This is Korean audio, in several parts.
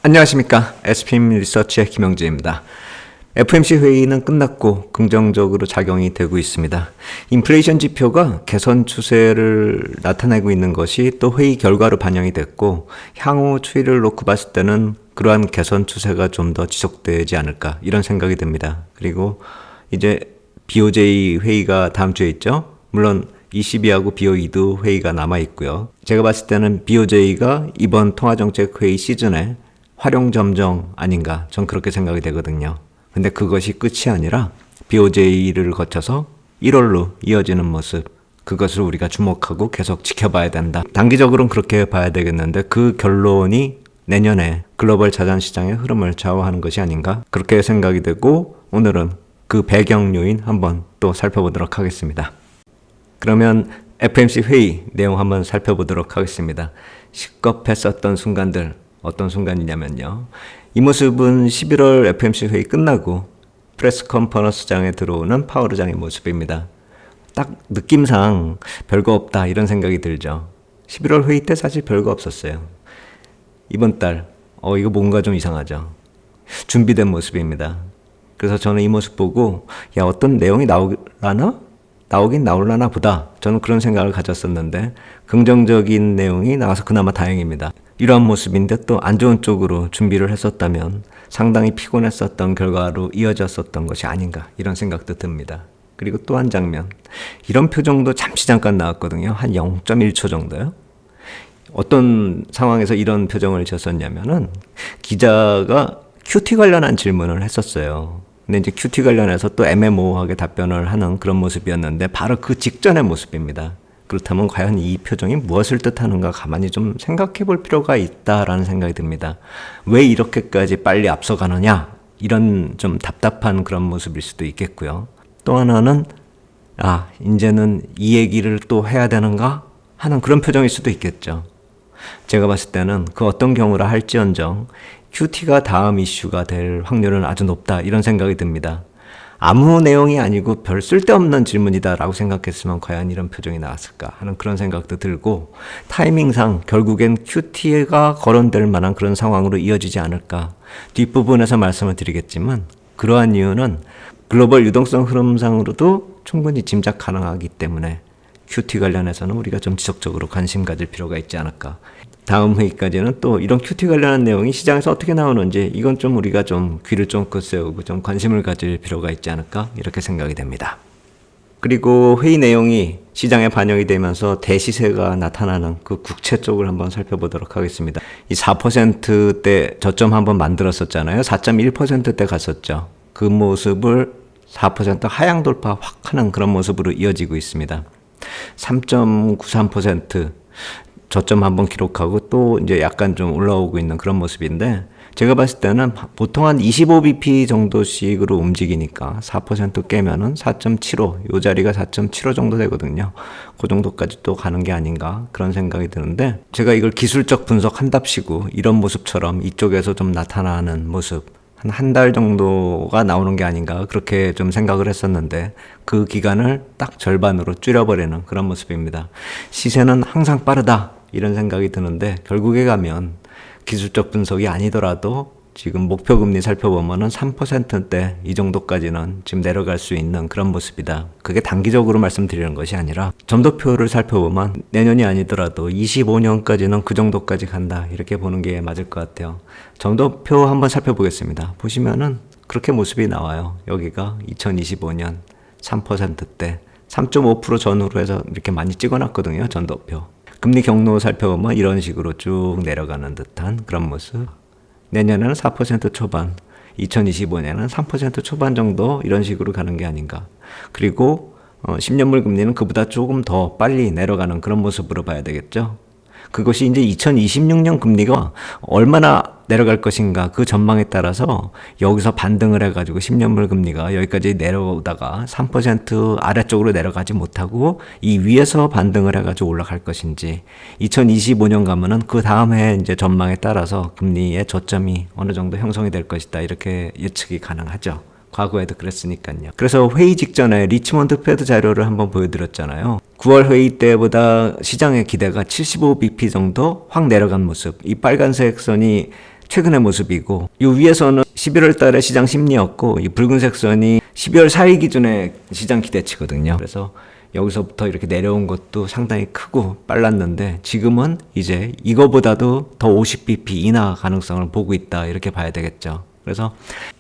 안녕하십니까. SPM 리서치의 김영재입니다. FOMC 회의는 끝났고 긍정적으로 작용이 되고 있습니다. 인플레이션 지표가 개선 추세를 나타내고 있는 것이 또 회의 결과로 반영이 됐고, 향후 추이를 놓고 봤을 때는 그러한 개선 추세가 좀 더 지속되지 않을까, 이런 생각이 듭니다. 그리고 이제 BOJ 회의가 다음 주에 있죠. 물론 ECB하고 BOE도 회의가 남아 있고요. 제가 봤을 때는 BOJ가 이번 통화정책회의 시즌에 활용점정 아닌가, 전 그렇게 생각이 되거든요. 근데 그것이 끝이 아니라 BOJ를 거쳐서 1월로 이어지는 모습, 그것을 우리가 주목하고 계속 지켜봐야 된다. 단기적으로는 그렇게 봐야 되겠는데 그 결론이 내년에 글로벌 자산시장의 흐름을 좌우하는 것이 아닌가, 그렇게 생각이 되고, 오늘은 그 배경 요인 한번 또 살펴보도록 하겠습니다. 그러면 FOMC 회의 내용 한번 살펴보도록 하겠습니다. 시급했었던 순간들, 어떤 순간이냐면요. 이 모습은 11월 FOMC 회의 끝나고 프레스 컨퍼런스장에 들어오는 파월 의장의 모습입니다. 딱 느낌상 별거 없다, 이런 생각이 들죠. 11월 회의 때 사실 별거 없었어요. 이번 달 이거 뭔가 좀 이상하죠. 준비된 모습입니다. 그래서 저는 이 모습 보고 어떤 내용이 나오긴 나올라나 보다, 저는 그런 생각을 가졌었는데 긍정적인 내용이 나와서 그나마 다행입니다. 이러한 모습인데 또 안 좋은 쪽으로 준비를 했었다면 상당히 피곤했었던 결과로 이어졌었던 것이 아닌가, 이런 생각도 듭니다. 그리고 또 한 장면, 이런 표정도 잠깐 나왔거든요. 한 0.1초 정도요. 어떤 상황에서 이런 표정을 지었었냐면은 기자가 QT 관련한 질문을 했었어요. 근데 이제 QT 관련해서 또 애매모호하게 답변을 하는 그런 모습이었는데 바로 그 직전의 모습입니다. 그렇다면 과연 이 표정이 무엇을 뜻하는가 가만히 좀 생각해 볼 필요가 있다라는 생각이 듭니다. 왜 이렇게까지 빨리 앞서가느냐, 이런 좀 답답한 그런 모습일 수도 있겠고요. 또 하나는 이제는 이 얘기를 또 해야 되는가 하는 그런 표정일 수도 있겠죠. 제가 봤을 때는 그 어떤 경우라 할지언정 QT가 다음 이슈가 될 확률은 아주 높다, 이런 생각이 듭니다. 아무 내용이 아니고 별 쓸데없는 질문이다라고 생각했으면 과연 이런 표정이 나왔을까 하는 그런 생각도 들고, 타이밍상 결국엔 QT가 거론될 만한 그런 상황으로 이어지지 않을까, 뒷부분에서 말씀을 드리겠지만 그러한 이유는 글로벌 유동성 흐름상으로도 충분히 짐작 가능하기 때문에 QT 관련해서는 우리가 좀 지속적으로 관심 가질 필요가 있지 않을까. 다음 회의까지는 또 이런 QT 관련한 내용이 시장에서 어떻게 나오는지, 이건 좀 우리가 좀 귀를 쫑긋 세우고 좀 관심을 가질 필요가 있지 않을까, 이렇게 생각이 됩니다. 그리고 회의 내용이 시장에 반영이 되면서 대시세가 나타나는 그 국채 쪽을 한번 살펴보도록 하겠습니다. 이 4%대 저점 한번 만들었었잖아요. 4.1%대 갔었죠. 그 모습을 4% 하향 돌파 확 하는 그런 모습으로 이어지고 있습니다. 3.93% 저점 한번 기록하고 또 이제 약간 좀 올라오고 있는 그런 모습인데, 제가 봤을 때는 보통 한 25bp 정도씩으로 움직이니까 4% 깨면은 4.75, 요 자리가 4.75 정도 되거든요. 그 정도까지 또 가는 게 아닌가, 그런 생각이 드는데, 제가 이걸 기술적 분석한답시고 이런 모습처럼 이쪽에서 좀 나타나는 모습 한 달 정도가 나오는 게 아닌가, 그렇게 좀 생각을 했었는데 그 기간을 딱 절반으로 줄여버리는 그런 모습입니다. 시세는 항상 빠르다, 이런 생각이 드는데 결국에 가면 기술적 분석이 아니더라도 지금 목표 금리 살펴보면은 3%대 이 정도까지는 지금 내려갈 수 있는 그런 모습이다. 그게 단기적으로 말씀드리는 것이 아니라 점도표를 살펴보면 내년이 아니더라도 25년까지는 그 정도까지 간다, 이렇게 보는 게 맞을 것 같아요. 점도표 한번 살펴보겠습니다. 보시면은 그렇게 모습이 나와요. 여기가 2025년 3%대 3.5% 전후로 해서 이렇게 많이 찍어놨거든요. 점도표. 금리 경로 살펴보면 이런 식으로 쭉 내려가는 듯한 그런 모습. 내년에는 4% 초반, 2025년에는 3% 초반 정도, 이런 식으로 가는 게 아닌가. 그리고 10년물 금리는 그보다 조금 더 빨리 내려가는 그런 모습으로 봐야 되겠죠. 그것이 이제 2026년 금리가 얼마나 내려갈 것인가, 그 전망에 따라서 여기서 반등을 해가지고 10년물 금리가 여기까지 내려오다가 3% 아래쪽으로 내려가지 못하고 이 위에서 반등을 해가지고 올라갈 것인지, 2025년 가면은 그 다음 해 이제 전망에 따라서 금리의 저점이 어느 정도 형성이 될 것이다, 이렇게 예측이 가능하죠. 과거에도 그랬으니까요. 그래서 회의 직전에 리치몬드 패드 자료를 한번 보여드렸잖아요. 9월 회의 때보다 시장의 기대가 75bp 정도 확 내려간 모습. 이 빨간색 선이 최근의 모습이고, 이 위에서는 11월 달에 시장 심리였고, 이 붉은색 선이 12월 4일 기준의 시장 기대치거든요. 그래서 여기서부터 이렇게 내려온 것도 상당히 크고 빨랐는데, 지금은 이제 이거보다도 더 50bp 인하 가능성을 보고 있다, 이렇게 봐야 되겠죠. 그래서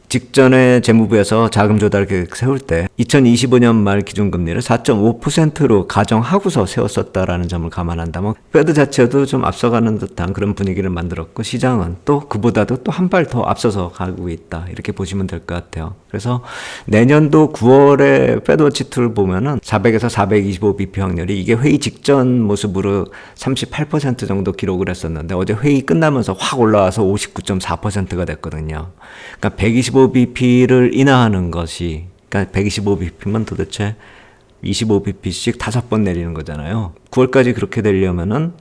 직전에 재무부에서 자금 조달 계획 세울 때 2025년 말 기준금리를 4.5%로 가정하고서 세웠었다라는 점을 감안한다면 페드 자체도 좀 앞서가는 듯한 그런 분위기를 만들었고, 시장은 또 그보다도 또 한 발 더 앞서서 가고 있다, 이렇게 보시면 될 것 같아요. 그래서 내년도 9월에 페드 워치2를 보면은 400에서 425bp 확률이, 이게 회의 직전 모습으로 38% 정도 기록을 했었는데 어제 회의 끝나면서 확 올라와서 59.4%가 됐거든요. 그러니까 125bp를 인하하는 것이, 그러니까 125bp면 도대체 25bp씩 5번 내리는 거잖아요. 9월까지 그렇게 되려면은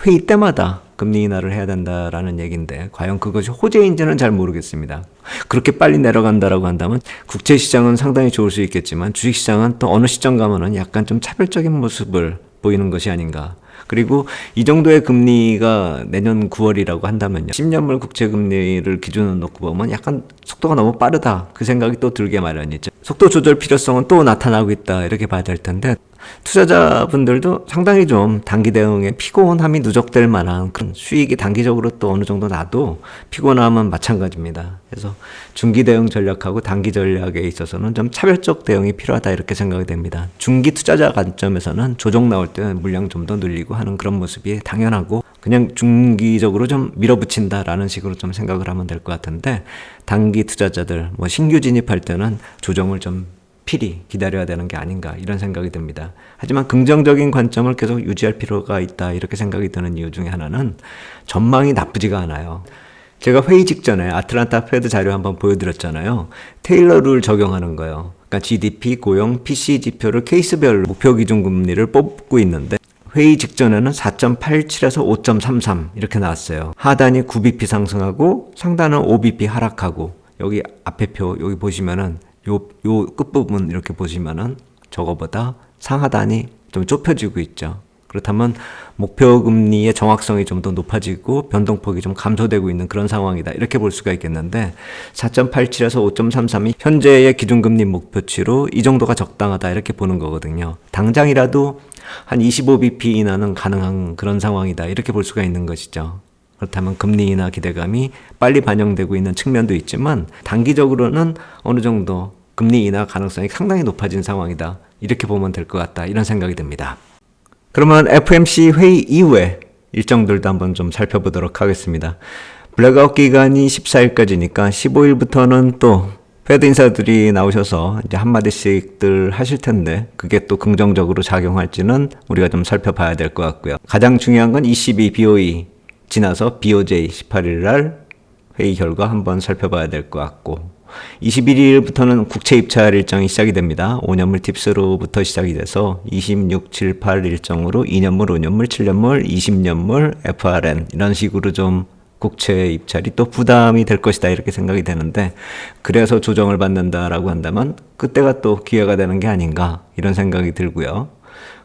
회의 때마다 금리 인하를 해야 된다라는 얘기인데, 과연 그것이 호재인지는 잘 모르겠습니다. 그렇게 빨리 내려간다라고 한다면 국채시장은 상당히 좋을 수 있겠지만, 주식시장은 또 어느 시점 가면은 약간 좀 차별적인 모습을 보이는 것이 아닌가. 그리고 이 정도의 금리가 내년 9월이라고 한다면요, 10년물 국채 금리를 기준으로 놓고 보면 약간 속도가 너무 빠르다, 그 생각이 또 들게 마련이죠. 속도 조절 필요성은 또 나타나고 있다, 이렇게 봐야 될 텐데, 투자자분들도 상당히 좀 단기 대응에 피곤함이 누적될 만한 그런 수익이 단기적으로 또 어느 정도 나도 피곤함은 마찬가지입니다. 그래서 중기 대응 전략하고 단기 전략에 있어서는 좀 차별적 대응이 필요하다, 이렇게 생각이 됩니다. 중기 투자자 관점에서는 조정 나올 때 물량 좀 더 늘리고 하는 그런 모습이 당연하고, 그냥 중기적으로 좀 밀어붙인다라는 식으로 좀 생각을 하면 될 것 같은데, 단기 투자자들 뭐 신규 진입할 때는 조정을 좀 필히 기다려야 되는 게 아닌가, 이런 생각이 듭니다. 하지만 긍정적인 관점을 계속 유지할 필요가 있다, 이렇게 생각이 드는 이유 중에 하나는 전망이 나쁘지가 않아요. 제가 회의 직전에 아틀란타 페드 자료 한번 보여드렸잖아요. 테일러 룰 적용하는 거예요. 그러니까 GDP, 고용, PC 지표를 케이스별로 목표 기준 금리를 뽑고 있는데, 회의 직전에는 4.87에서 5.33 이렇게 나왔어요. 하단이 9bp 상승하고 상단은 5bp 하락하고, 여기 앞에 표 여기 보시면은 요 끝부분 이렇게 보시면은 저거보다 상하단이 좀 좁혀지고 있죠. 그렇다면 목표 금리의 정확성이 좀 더 높아지고 변동폭이 좀 감소되고 있는 그런 상황이다, 이렇게 볼 수가 있겠는데, 4.87에서 5.33이 현재의 기준금리 목표치로 이 정도가 적당하다, 이렇게 보는 거거든요. 당장이라도 한 25bp 인하는 가능한 그런 상황이다, 이렇게 볼 수가 있는 것이죠. 그렇다면 금리 인하 기대감이 빨리 반영되고 있는 측면도 있지만, 단기적으로는 어느 정도 금리 인하 가능성이 상당히 높아진 상황이다, 이렇게 보면 될 것 같다, 이런 생각이 듭니다. 그러면 FOMC 회의 이후에 일정들도 한번 좀 살펴보도록 하겠습니다. 블랙아웃 기간이 14일까지니까 15일부터는 또 페드 인사들이 나오셔서 이제 한마디씩들 하실 텐데, 그게 또 긍정적으로 작용할지는 우리가 좀 살펴봐야 될 것 같고요. 가장 중요한 건 ECB, BOE 지나서 BOJ 18일 날 회의 결과 한번 살펴봐야 될 것 같고, 21일부터는 국채 입찰 일정이 시작이 됩니다. 5년물 팁스로부터 시작이 돼서 26, 7, 8 일정으로 2년물, 5년물, 7년물, 20년물, FRN 이런 식으로 좀 국채 입찰이 또 부담이 될 것이다, 이렇게 생각이 되는데, 그래서 조정을 받는다라고 한다면 그때가 또 기회가 되는 게 아닌가, 이런 생각이 들고요.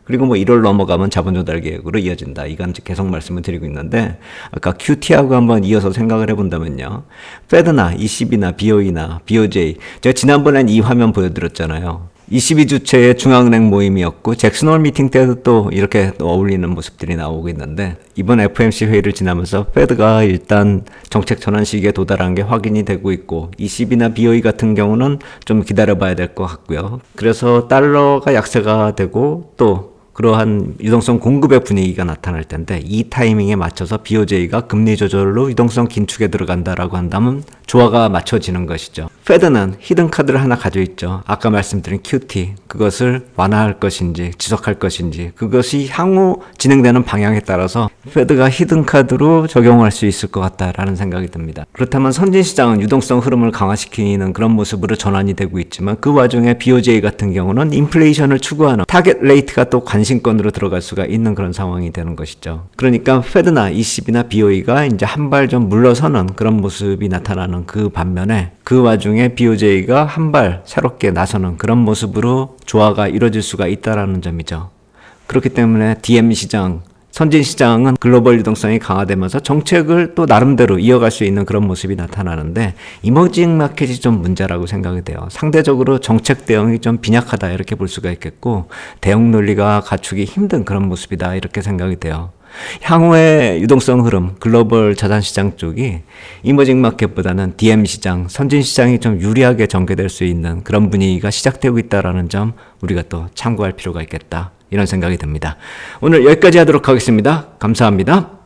그리고 뭐 1월 넘어가면 자본 조달 계획으로 이어진다, 이건 계속 말씀을 드리고 있는데, 아까 QT하고 한번 이어서 생각을 해본다면요, 페드나 ECB나 BOE나 BOJ, 제가 지난번엔 이 화면 보여드렸잖아요. ECB 주최의 중앙은행 모임이었고, 잭슨홀 미팅 때도 또 이렇게 또 어울리는 모습들이 나오고 있는데, 이번 FOMC 회의를 지나면서 페드가 일단 정책 전환 시기에 도달한 게 확인이 되고 있고, ECB나 BOE 같은 경우는 좀 기다려봐야 될 것 같고요. 그래서 달러가 약세가 되고 또 그러한 유동성 공급의 분위기가 나타날 텐데, 이 타이밍에 맞춰서 BOJ가 금리 조절로 유동성 긴축에 들어간다라고 한다면 조화가 맞춰지는 것이죠. 페드는 히든 카드를 하나 가지고 있죠. 아까 말씀드린 QT, 그것을 완화할 것인지 지속할 것인지, 그것이 향후 진행되는 방향에 따라서 페드가 히든 카드로 적용할 수 있을 것 같다라는 생각이 듭니다. 그렇다면 선진시장은 유동성 흐름을 강화시키는 그런 모습으로 전환이 되고 있지만, 그 와중에 BOJ 같은 경우는 인플레이션을 추구하는 타겟 레이트가 또 관심권으로 들어갈 수가 있는 그런 상황이 되는 것이죠. 그러니까 페드나 ECB나 BOE가 이제 한 발 좀 물러서는 그런 모습이 나타나는 그 반면에, 그 와중에 BOJ가 한 발 새롭게 나서는 그런 모습으로 조화가 이루어질 수가 있다라는 점이죠. 그렇기 때문에 DM 시장 선진 시장은 글로벌 유동성이 강화되면서 정책을 또 나름대로 이어갈 수 있는 그런 모습이 나타나는데 이머징 마켓이 좀 문제라고 생각이 돼요. 상대적으로 정책 대응이 좀 빈약하다 이렇게 볼 수가 있겠고 대응 논리가 갖추기 힘든 그런 모습이다 이렇게 생각이 돼요. 향후의 유동성 흐름, 글로벌 자산 시장 쪽이 이머징 마켓보다는 DM 시장, 선진 시장이 좀 유리하게 전개될 수 있는 그런 분위기가 시작되고 있다는 점 우리가 또 참고할 필요가 있겠다. 이런 생각이 듭니다. 오늘 여기까지 하도록 하겠습니다. 감사합니다.